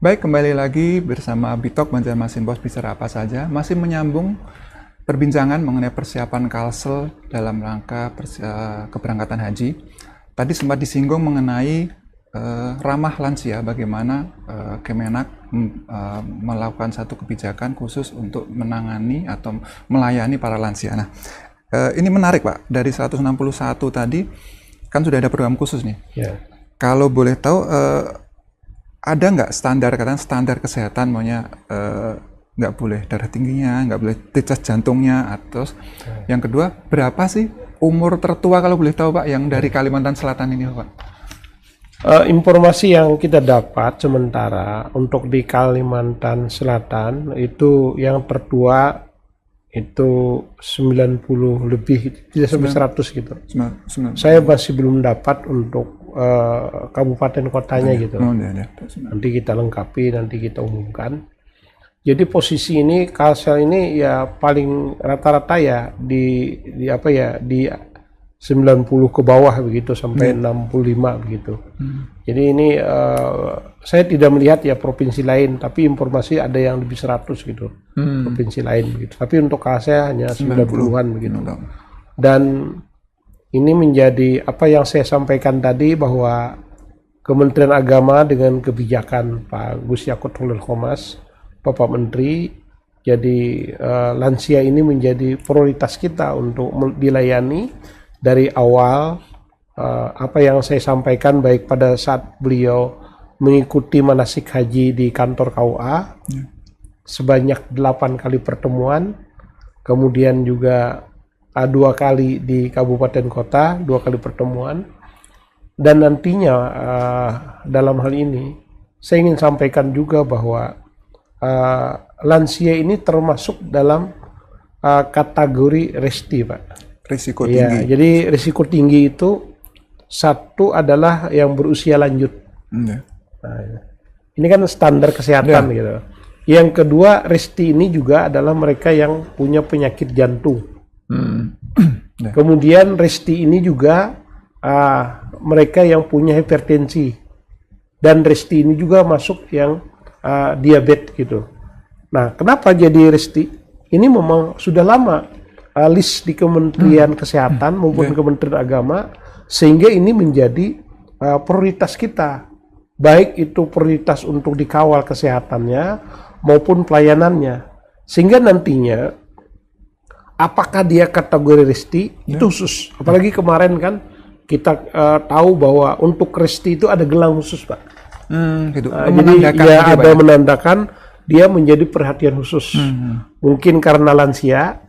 Baik, kembali lagi bersama Bitok Banjarmasin Bos Bicara Apa Saja. Masih menyambung perbincangan mengenai persiapan Kalsel dalam rangka keberangkatan haji. Tadi sempat disinggung mengenai ramah lansia, bagaimana Kemenak melakukan satu kebijakan khusus untuk menangani atau melayani para lansia. Nah, ini menarik Pak, dari 161 tadi kan sudah ada program khusus nih. Ya. Kalau boleh tahu, ada nggak standar kesehatan, maunya nggak boleh darah tingginya, nggak boleh tes jantungnya, atau yang kedua berapa sih umur tertua kalau boleh tahu Pak yang dari Kalimantan Selatan ini Pak? Informasi yang kita dapat sementara untuk di Kalimantan Selatan itu yang tertua itu 90 lebih, tidak sampai 100 gitu. Saya masih belum dapat untuk kabupaten kotanya gitu. Nanti kita lengkapi, nanti kita umumkan. Jadi posisi ini Kalsel ini ya paling rata-rata ya di 90 ke bawah begitu sampai 65 begitu. Jadi ini saya tidak melihat ya provinsi lain, tapi informasi ada yang lebih 100 gitu. Provinsi lain begitu. Tapi untuk Kalsel hanya 90-an begitu. Dan ini menjadi apa yang saya sampaikan tadi, bahwa Kementerian Agama dengan kebijakan Pak Gus Yakut Holil Qomas, Bapak Menteri, jadi lansia ini menjadi prioritas kita untuk dilayani dari awal. Apa yang saya sampaikan baik pada saat beliau mengikuti manasik haji di kantor KUA sebanyak 8 kali pertemuan, kemudian juga 2 kali di kabupaten kota, 2 kali pertemuan, dan nantinya dalam hal ini saya ingin sampaikan juga bahwa lansia ini termasuk dalam kategori resti Pak. Risiko tinggi. Ya, jadi risiko tinggi itu satu adalah yang berusia lanjut. Nah, ini kan standar kesehatan gitu. Yang kedua, resti ini juga adalah mereka yang punya penyakit jantung. Kemudian resti ini juga mereka yang punya hipertensi, dan resti ini juga masuk yang diabetes gitu. Nah, kenapa jadi resti? Ini memang sudah lama list di Kementerian Kesehatan maupun Kementerian Agama, sehingga ini menjadi prioritas kita, baik itu prioritas untuk dikawal kesehatannya maupun pelayanannya, sehingga nantinya apakah dia kategori resti itu khusus. Apalagi kemarin kan kita tahu bahwa untuk resti itu ada gelang khusus Pak. Gitu. Jadi ya ada menandakan dia menjadi perhatian khusus. Mungkin karena lansia,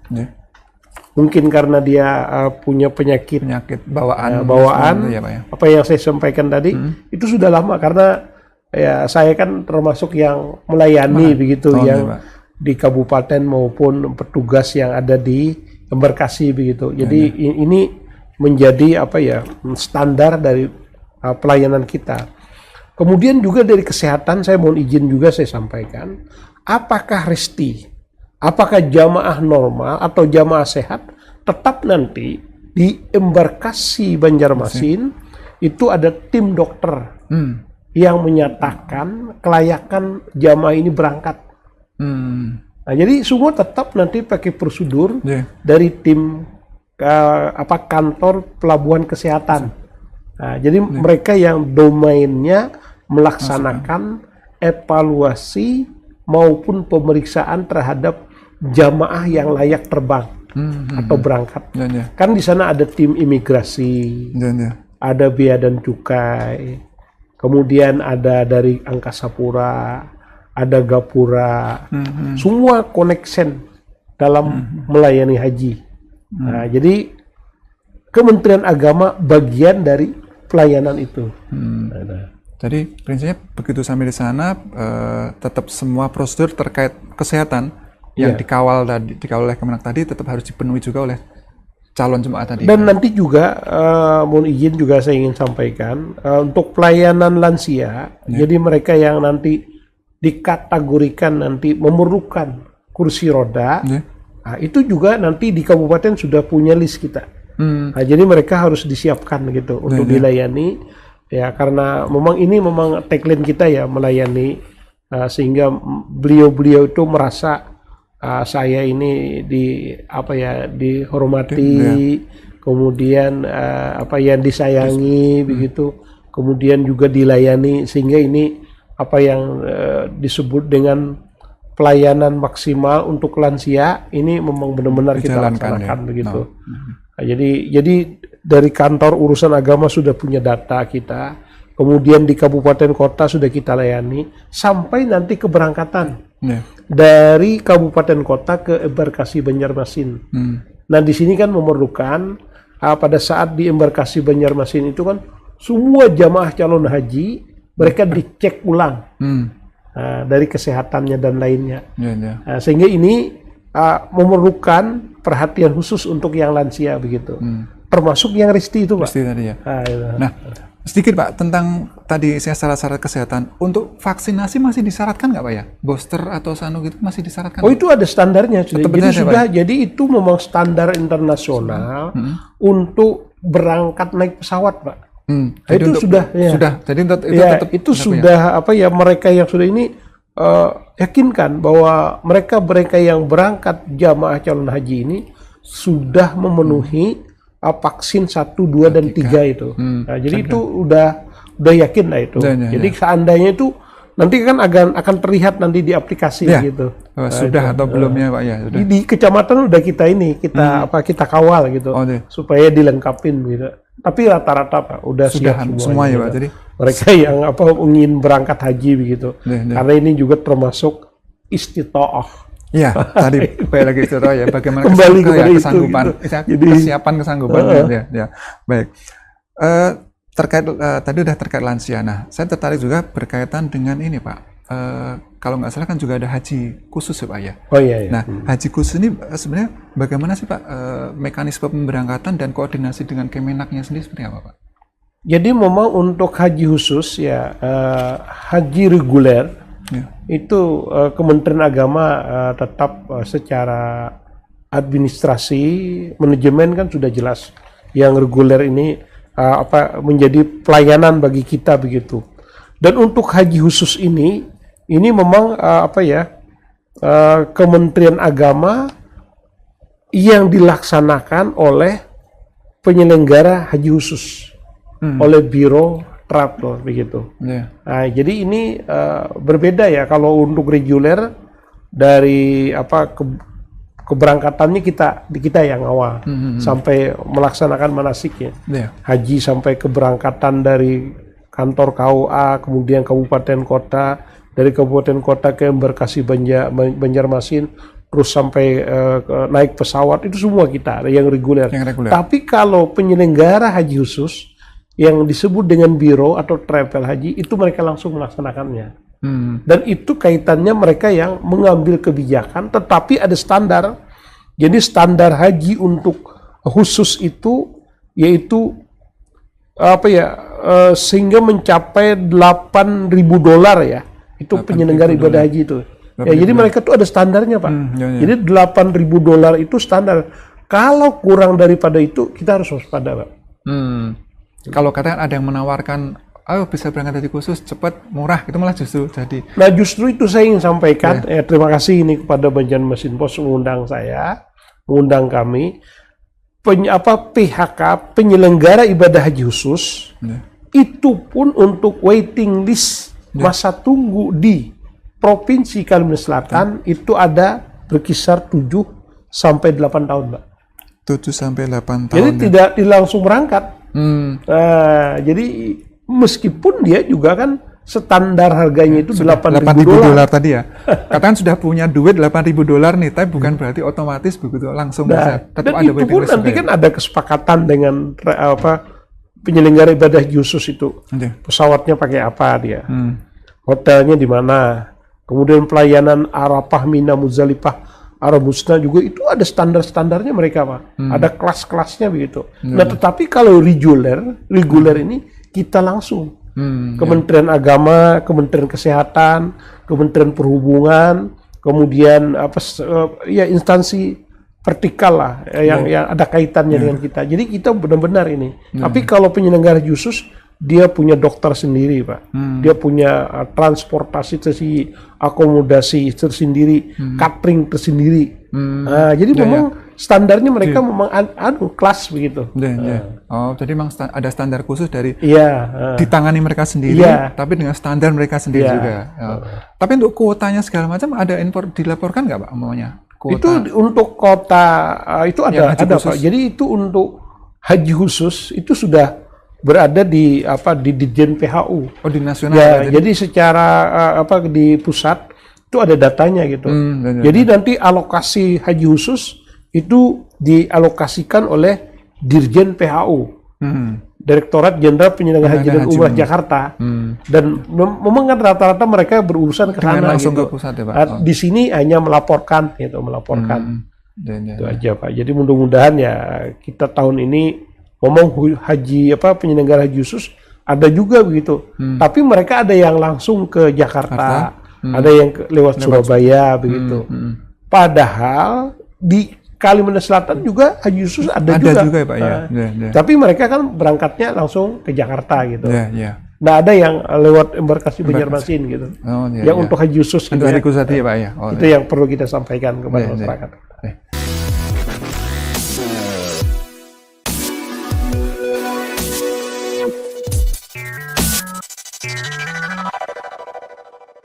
mungkin karena dia punya penyakit bawaan. Apa yang saya sampaikan tadi itu sudah lama, karena ya saya kan termasuk yang melayani begitu, yang di kabupaten maupun petugas yang ada di embarkasi begitu. Jadi ini menjadi standar dari pelayanan kita. Kemudian juga dari kesehatan, saya mohon izin juga saya sampaikan, apakah resti, apakah jamaah normal atau jamaah sehat, tetap nanti di embarkasi Banjarmasin itu ada tim dokter yang menyatakan kelayakan jamaah ini berangkat. Nah, jadi semua tetap nanti pakai prosedur dari tim kantor pelabuhan kesehatan. Nah, jadi mereka yang domainnya melaksanakan evaluasi maupun pemeriksaan terhadap jamaah yang layak terbang atau berangkat. Kan di sana ada tim imigrasi, ada bea dan cukai, kemudian ada dari Angkasa Pura, ada Gapura, semua connection dalam melayani haji. Nah, jadi Kementerian Agama bagian dari pelayanan itu. Jadi prinsipnya begitu sampai di sana, tetap semua prosedur terkait kesehatan yang dikawal oleh Kemenak tadi tetap harus dipenuhi juga oleh calon jemaah tadi. Dan nanti juga mohon izin juga saya ingin sampaikan untuk pelayanan lansia. Jadi mereka yang nanti dikategorikan nanti memerlukan kursi roda, nah, itu juga nanti di kabupaten sudah punya list kita. Nah, jadi mereka harus disiapkan gitu untuk dilayani, ya, karena memang ini memang tagline kita ya, melayani sehingga beliau-beliau itu merasa saya ini dihormati, kemudian yang disayangi begitu, kemudian juga dilayani, sehingga ini apa yang disebut dengan pelayanan maksimal untuk lansia ini memang benar-benar kita laksanakan begitu. Nah, jadi dari kantor urusan agama sudah punya data kita, kemudian di kabupaten kota sudah kita layani sampai nanti keberangkatan dari kabupaten kota ke embarkasi Banjarmasin. Nah di sini kan memerlukan pada saat di embarkasi Banjarmasin itu kan semua jamaah calon haji mereka dicek ulang dari kesehatannya dan lainnya. Sehingga ini memerlukan perhatian khusus untuk yang lansia begitu. Termasuk yang Risti itu, Pak. Risti tadi ya. Nah, sedikit Pak tentang tadi saya syarat-syarat kesehatan. Untuk vaksinasi masih disyaratkan nggak Pak ya? Booster atau Sanu gitu masih disyaratkan? Oh itu ada standarnya. Jadi itu memang standar internasional untuk berangkat naik pesawat, Pak. Jadi itu sudah. Jadi itu sudah mereka yang sudah ini yakinkan bahwa mereka yang berangkat jamaah calon haji ini sudah memenuhi vaksin 1, 2, dan 3 itu. Nah, jadi itu udah yakin lah itu. Jadi seandainya itu nanti kan akan terlihat nanti di aplikasi gitu. Sudah atau belumnya Pak ya? Sudah. Di kecamatan udah kita kawal gitu supaya dilengkapin gitu. Tapi rata-rata Pak udah siap semua ya Pak. Jadi mereka yang ingin berangkat haji begitu. Karena ini juga termasuk istita'ah. Ya, tadi lagi cerita ya bagaimana kesanggupan, kesiapan kesanggupan ya. Baik. Terkait tadi udah terkait lansia. Nah, saya tertarik juga berkaitan dengan ini Pak. Kalau nggak salah kan juga ada haji khusus ya Pak ya. Oh iya. Nah, haji khusus ini sebenarnya bagaimana sih Pak mekanisme pemberangkatan dan koordinasi dengan Kemenaknya sendiri seperti apa Pak? Jadi memang untuk haji khusus ya haji reguler. Itu Kementerian Agama tetap secara administrasi manajemen kan sudah jelas yang reguler ini menjadi pelayanan bagi kita begitu. Dan untuk haji khusus ini memang Kementerian Agama yang dilaksanakan oleh penyelenggara haji khusus oleh Biro Travel begitu. Nah, jadi ini berbeda ya kalau untuk reguler dari keberangkatannya kita yang awal sampai melaksanakan manasiknya. Haji sampai keberangkatan dari kantor KUA, kemudian kabupaten kota, dari kabupaten kota ke embarkasi Banjarmasin, terus sampai naik pesawat itu semua kita yang reguler. Tapi kalau penyelenggara haji khusus yang disebut dengan biro atau travel haji itu mereka langsung melaksanakannya. Dan itu kaitannya mereka yang mengambil kebijakan, tetapi ada standar. Jadi standar haji untuk khusus itu yaitu sehingga mencapai $8.000 ya. Itu penyelenggara ibadah haji itu. Ya, jadi mereka tuh ada standarnya Pak. Jadi $8.000 itu standar. Kalau kurang daripada itu kita harus waspada Pak. Kalau katakan ada yang menawarkan, ayo bisa berangkat haji khusus, cepat, murah, itu malah justru jadi. Nah justru itu saya ingin sampaikan, terima kasih ini kepada Banjarmasin Pos mengundang kami, PHK, penyelenggara ibadah haji khusus, itu pun untuk waiting list, masa tunggu di Provinsi Kalimantan Selatan, itu ada berkisar 7 sampai 8 tahun Pak. 7 sampai 8 tahun. Jadi tidak langsung berangkat. Jadi meskipun dia juga kan standar harganya itu $8.000 tadi ya. Katakan sudah punya duit $8.000 nih, tapi bukan berarti otomatis begitu langsung bisa. Dan itu pun nanti kan ada kesepakatan dengan penyelenggara ibadah khusus itu. Pesawatnya pakai apa dia, hotelnya di mana, kemudian pelayanan Arafah, Mina, Muzdalifah, Arabusna juga itu ada standar-standarnya mereka Pak. Ada kelas-kelasnya begitu. Nah tetapi kalau reguler ini kita langsung Kementerian Agama, Kementerian Kesehatan, Kementerian Perhubungan, kemudian instansi vertikal lah yang ada kaitannya dengan kita. Jadi kita benar-benar ini. Tapi kalau penyelenggara khusus dia punya dokter sendiri, Pak. Dia punya transportasi tersendiri, akomodasi tersendiri, catering tersendiri. Nah, jadi memang standarnya mereka memang kelas begitu. Oh, jadi memang ada standar khusus dari Iya. ditangani mereka sendiri, tapi dengan standar mereka sendiri juga. Tapi untuk kuotanya segala macam ada dilaporkan nggak, Pak? Umumnya kuota. Itu untuk kota itu ada khusus. Pak. Jadi itu untuk haji khusus itu sudah berada di Ditjen PHU. Oh, di nasional. Ya, jadi secara di pusat itu ada datanya gitu. Jadi nanti alokasi haji khusus itu dialokasikan oleh Dirjen PHU. Direktorat Jenderal Penyelenggaraan Haji dan Umrah Jakarta. Dan memang kan rata-rata mereka berurusan ke sana langsung gitu. ke pusat ya, Pak. Di sini hanya melaporkan gitu, melaporkan. Itu aja, Pak. Jadi mudah-mudahan ya kita tahun ini ngomong haji penyelenggara haji khusus ada juga begitu. Tapi mereka ada yang langsung ke Jakarta, ada yang lewat Surabaya begitu. Padahal di Kalimantan Selatan juga haji khusus ada juga ya, Pak, ya. Tapi mereka kan berangkatnya langsung ke Jakarta gitu. Nah, ada yang lewat embarkasi Banjarmasin gitu. Yang untuk haji khusus gitu. Untuk haji khusus ya, Pak, ya. Itu yang perlu kita sampaikan kepada masyarakat.